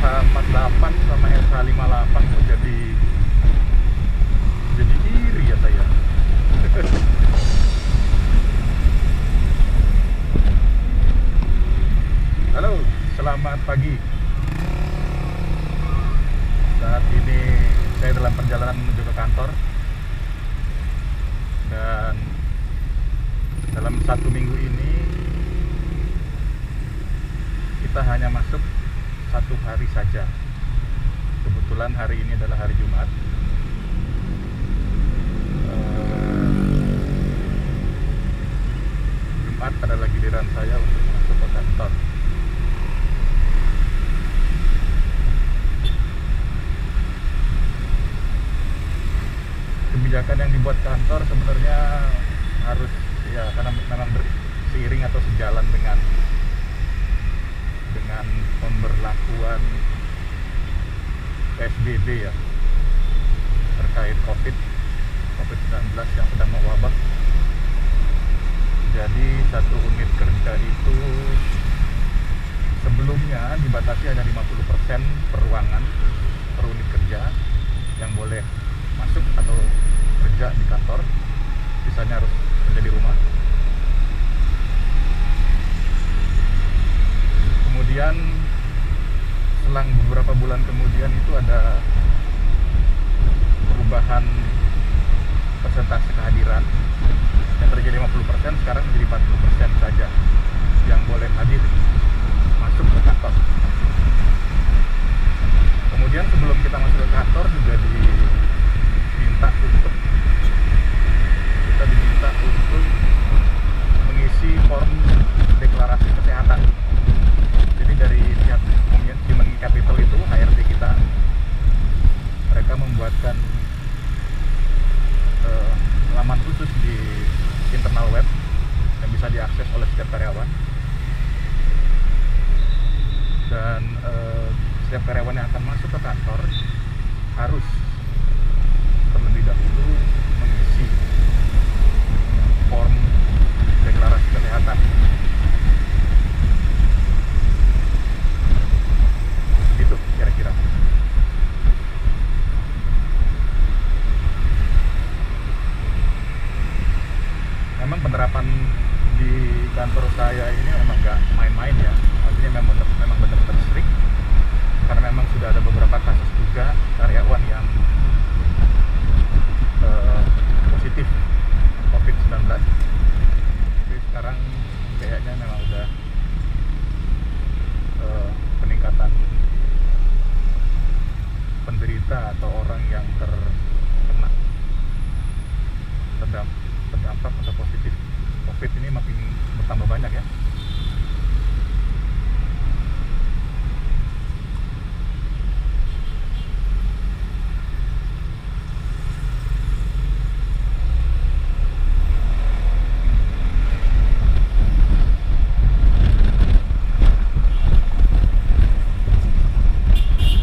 RH48 sama RH58 kok jadi iri ya saya. Halo, selamat pagi. Saat ini saya dalam perjalanan menuju ke kantor, dan dalam 1 minggu ini kita hanya masuk 1 hari saja. Kebetulan hari ini adalah hari Jumat. Jumat adalah giliran saya untuk masuk ke kantor. Kebijakan yang dibuat kantor sebenarnya harus ya, karena memang seiring atau sejalan dengan pemberlakuan PSBB ya, terkait COVID-19 yang sedang mewabah. Jadi 1 unit kerja itu sebelumnya dibatasi hanya 50% per ruangan per unit kerja yang boleh masuk atau kerja di kantor, sisanya harus kerja di rumah. Kemudian selang beberapa bulan kemudian itu ada perubahan persentase kehadiran yang terjadi 50%, sekarang menjadi 40% saja yang boleh hadir masuk ke kantor. Kemudian sebelum kita masuk ke kantor juga diminta untuk mengisi form deklarasi kesehatan. Jadi dari pihak Human Capital itu, HRD kita, mereka membuatkan laman khusus di internal web yang bisa diakses oleh setiap karyawan. Dan setiap karyawan yang akan masuk ke kantor harus terlebih dahulu mengisi form deklarasi kesehatan. Itu kira-kira. Memang penerapan di kantor saya ini memang nggak main-main ya. Artinya memang benar-benar strict, karena memang sudah ada beberapa kasus juga karyawan yang positif COVID-19. Tapi sekarang kayaknya memang udah peningkatan penderita atau orang yang terdampak atau positif COVID ini makin bertambah banyak ya.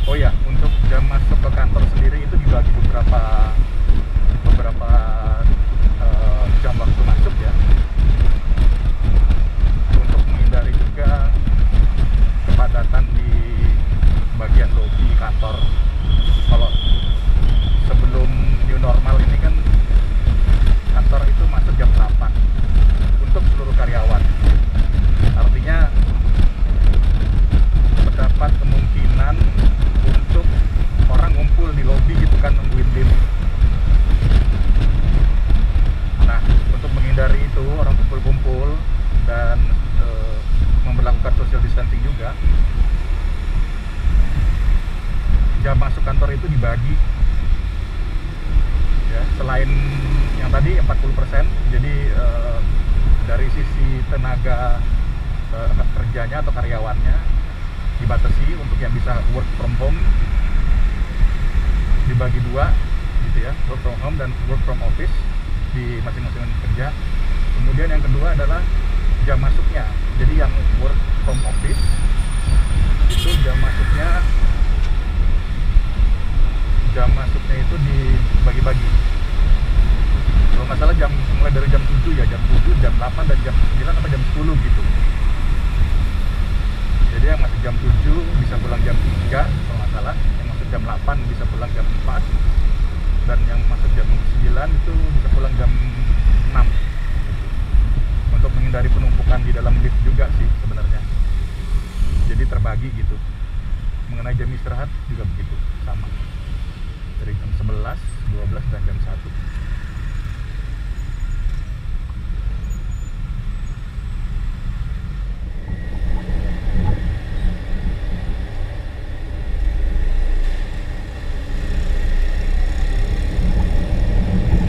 Oh ya, untuk jam masuk ke kantor sendiri itu dibagi beberapa jam waktu masuk ya, untuk menghindari juga kepadatan di bagian lobi kantor. Kalau sebelum new normal ini kan kantor itu masuk jam 8 untuk seluruh karyawan. Artinya terdapat kemungkinan untuk orang ngumpul di lobi gitu kan, nungguin lift. Nah, untuk menghindari itu orang kumpul-kumpul dan memperlakukan social distancing juga, jam masuk kantor itu dibagi ya, selain yang tadi 40%, jadi dari sisi tenaga kerjanya atau karyawannya dibatasi untuk yang bisa work from home dibagi 2 gitu ya, work from home dan work from office di masing-masing kerja. Kemudian yang kedua adalah jam masuknya. Jadi yang work from office itu jam masuknya itu dibagi-bagi. Kalau nggak salah mulai dari jam 7 ya, jam 7, jam 8 dan jam 9 sampai jam 10 gitu. Jadi yang masih jam 7 bisa pulang jam 3, Mengenai jam istirahat juga begitu, sama dari jam 11, 12, dan jam 1.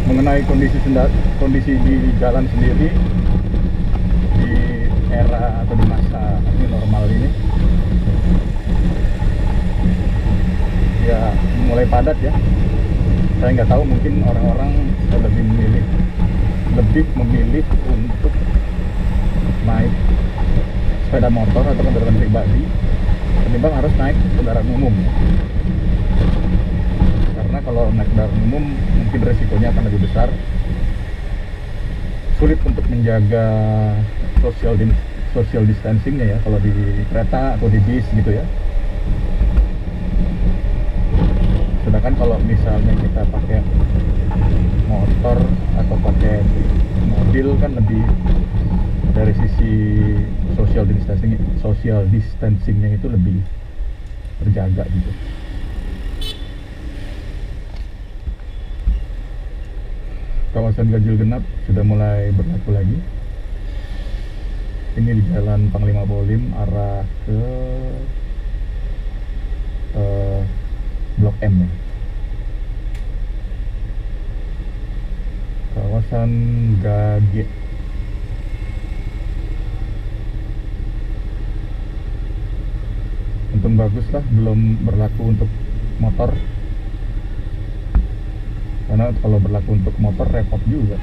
Mengenai kondisi di jalan sendiri di era atau di masa new normal ini, ya mulai padat ya. Saya nggak tahu, mungkin orang-orang lebih memilih untuk naik sepeda motor atau kendaraan pribadi ketimbang harus naik kendaraan umum. Karena kalau naik kendaraan umum mungkin resikonya akan lebih besar, sulit untuk menjaga social distancingnya ya kalau di kereta atau di bis gitu ya. Sedangkan kalau misalnya kita pakai motor atau pakai mobil kan lebih, dari sisi social distancingnya itu lebih terjaga gitu. Kawasan ganjil genap sudah mulai berlaku lagi. Ini di Jalan Panglima Polim arah ke Blok M ya. Kawasan Gage. Untung bagus lah belum berlaku untuk motor, karena kalau berlaku untuk motor repot juga.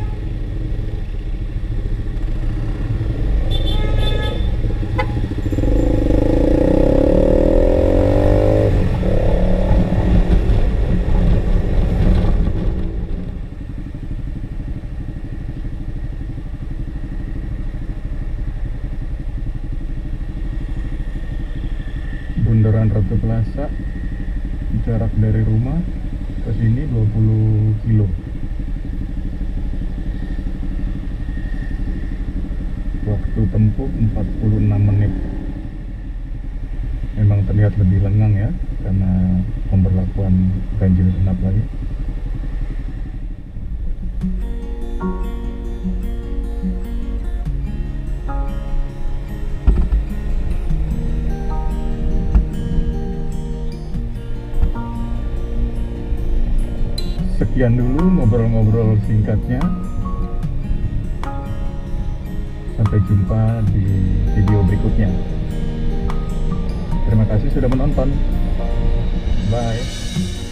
Bundaran Ratu Plaza, jarak dari rumah ke sini 20 kilo. Waktu tempuh 46 menit. Memang terlihat lebih lengang ya, karena pemberlakuan ganjil genap lagi. Sekian dulu ngobrol-ngobrol singkatnya. Sampai jumpa di video berikutnya. Terima kasih sudah menonton. Bye.